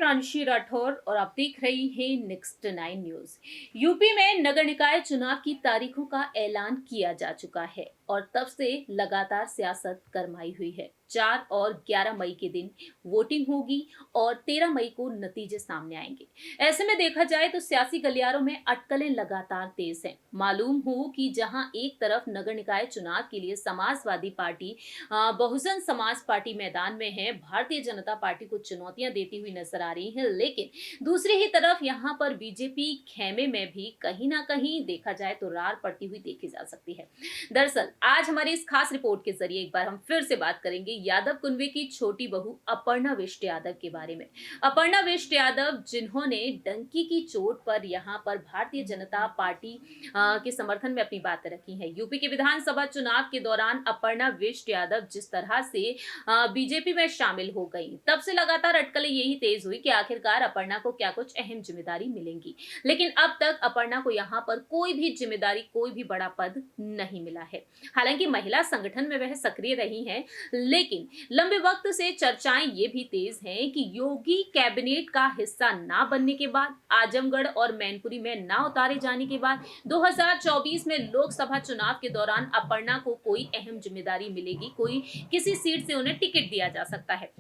प्रांशी राठौर और आप देख रही हैं नेक्स्ट 9 न्यूज। यूपी में नगर निकाय चुनाव की तारीखों का ऐलान किया जा चुका है और तब से लगातार सियासत गरमाई हुई है। 4 और 11 मई के दिन वोटिंग होगी और 13 मई को नतीजे सामने आएंगे। ऐसे में देखा जाए तो सियासी गलियारों में अटकलें लगातार तेज हैं। मालूम हो कि जहां एक तरफ नगर निकाय चुनाव के लिए समाजवादी पार्टी, बहुजन समाज पार्टी मैदान में है, भारतीय जनता पार्टी को चुनौतियां देती हुई नजर आ रही है, लेकिन दूसरी ही तरफ यहां पर बीजेपी खेमे में भी कहीं ना कहीं देखा जाए तो रार पड़ती हुई देखी जा सकती है। दरअसल आज हमारी इस खास रिपोर्ट के जरिए एक बार हम फिर से बात करेंगे यादव कुनबे की छोटी बहू अपर्णा विष्ट यादव के बारे में। अपर्णा विष्ट यादव जिन्होंने डंकी की चोट पर यहां पर भारतीय जनता पार्टी के समर्थन में अपनी बातें रखी है। यूपी के विधानसभा चुनाव के दौरान अपर्णा विष्ट यादव जिस तरह से बीजेपी में शामिल हो गई, तब से लगातार अटकलें यही तेज हुई कि आखिरकार अपर्णा को क्या कुछ अहम जिम्मेदारी मिलेंगी। लेकिन अब तक अपर्णा को यहां पर कोई भी जिम्मेदारी, कोई भी बड़ा पद नहीं मिला है। हालांकि महिला संगठन में वह सक्रिय रही हैं, लेकिन लंबे वक्त से चर्चाएं ये भी तेज हैं कि योगी कैबिनेट का हिस्सा ना बनने के बाद, आजमगढ़ और मैनपुरी में ना उतारे जाने के बाद 2024 में लोकसभा चुनाव के दौरान अपर्णा को कोई अहम जिम्मेदारी मिलेगी, कोई किसी सीट से उन्हें टिकट दिया जा सकता है।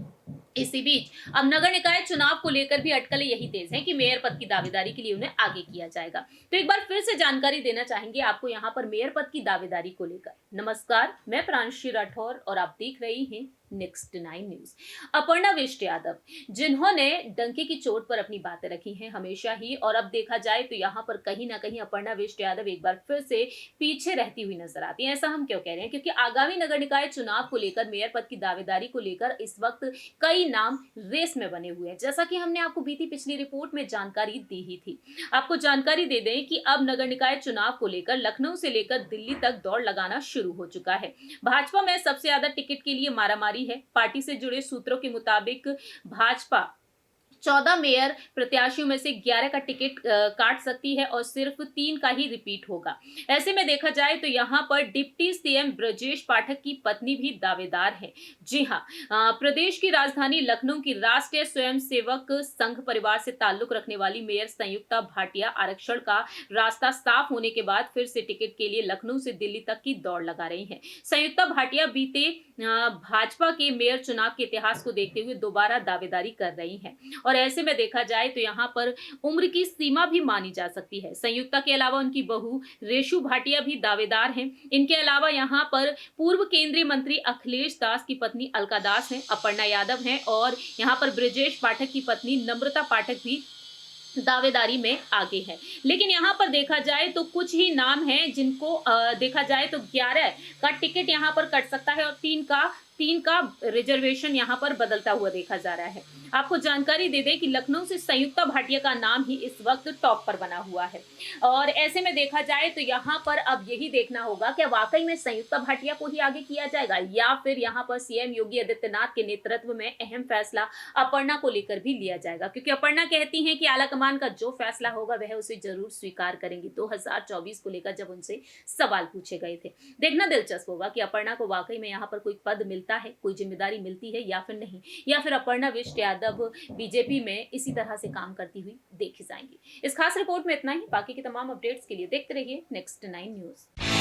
इसी बीच अब नगर निकाय चुनाव को लेकर भी अटकलें यही तेज हैं कि मेयर पद की दावेदारी के लिए उन्हें आगे किया जाएगा। तो एक बार फिर से जानकारी देना चाहेंगे आपको यहां पर मेयर पद की दावेदारी को लेकर। नमस्कार, मैं प्रांशी राठौर और आप देख रही हैं नेक्स्ट 9 न्यूज। अपर्णा विष्ट यादव जिन्होंने डंके की चोट पर अपनी बातें रखी हैं हमेशा ही, और अब देखा जाए तो यहाँ पर कहीं ना कहीं अपर्णा विष्ट यादव एक बार फिर से पीछे रहती हुई नजर आती है। ऐसा हम क्यों कह रहे हैं? क्योंकि आगामी नगर निकाय चुनाव को लेकर, मेयर पद की दावेदारी को लेकर इस वक्त कई नाम रेस में बने हुए हैं, जैसा कि हमने आपको बीती पिछली रिपोर्ट में जानकारी दी ही थी। आपको जानकारी दे दें कि अब नगर निकाय चुनाव को लेकर लखनऊ से लेकर दिल्ली तक दौड़ लगाना शुरू हो चुका है। भाजपा में सबसे ज्यादा टिकट के लिए मारामारी है। पार्टी से जुड़े सूत्रों के मुताबिक भाजपा 14 मेयर प्रत्याशियों में से 11 का टिकट काट सकती है और सिर्फ 3 का ही रिपीट होगा। ऐसे में देखा जाए तो यहाँ पर डिप्टी सीएम ब्रजेश पाठक की पत्नी भी दावेदार है। जी हाँ, प्रदेश की राजधानी लखनऊ की राष्ट्रीय स्वयंसेवक संघ परिवार से ताल्लुक रखने वाली मेयर संयुक्ता भाटिया आरक्षण का रास्ता साफ होने के बाद फिर से टिकट के लिए लखनऊ से दिल्ली तक की दौड़ लगा रही है। संयुक्ता भाटिया बीते भाजपा के मेयर चुनाव के इतिहास को देखते हुए दोबारा दावेदारी कर रही है और ऐसे में देखा जाए तो यहाँ पर उम्र की सीमा भी मानी जा सकती है। संयुक्ता के अलावा उनकी बहू रेशु भाटिया भी दावेदार हैं। इनके अलावा यहाँ पर पूर्व केंद्रीय मंत्री अखिलेश दास की पत्नी अलका दास हैं, अपर्णा यादव हैं और यहाँ पर ब्रजेश पाठक की पत्नी नम्रता पाठक भी दावेदारी में आगे है। लेकिन यहाँ पर देखा जाए तो कुछ ही नाम हैं जिनको देखा जाए तो 11 का टिकट यहाँ पर कट सकता है और 3 का रिजर्वेशन यहाँ पर बदलता हुआ देखा जा रहा है। आपको जानकारी दे दें कि लखनऊ से संयुक्ता भाटिया का नाम ही इस वक्त टॉप पर बना हुआ है और ऐसे में देखा जाए तो यहाँ पर अब यही देखना होगा कि वाकई में संयुक्ता भाटिया को ही आगे किया जाएगा या फिर यहाँ पर सीएम योगी आदित्यनाथ के नेतृत्व में अहम फैसला अपर्णा को लेकर भी लिया जाएगा, क्योंकि अपर्णा कहती हैं कि आलाकमान का जो फैसला होगा वह उसे जरूर स्वीकार करेंगी। 2024 को लेकर जब उनसे सवाल पूछे गए थे। देखना दिलचस्प होगा कि अपर्णा को वाकई में यहाँ पर कोई पद मिलता है, कोई जिम्मेदारी मिलती है या फिर नहीं, या फिर अपर्णा विष्ट यादव बीजेपी में इसी तरह से काम करती हुई देखी जाएंगी। इस खास रिपोर्ट में इतना ही। बाकी की तमाम अपडेट्स के लिए देखते रहिए नेक्स्ट 9 न्यूज।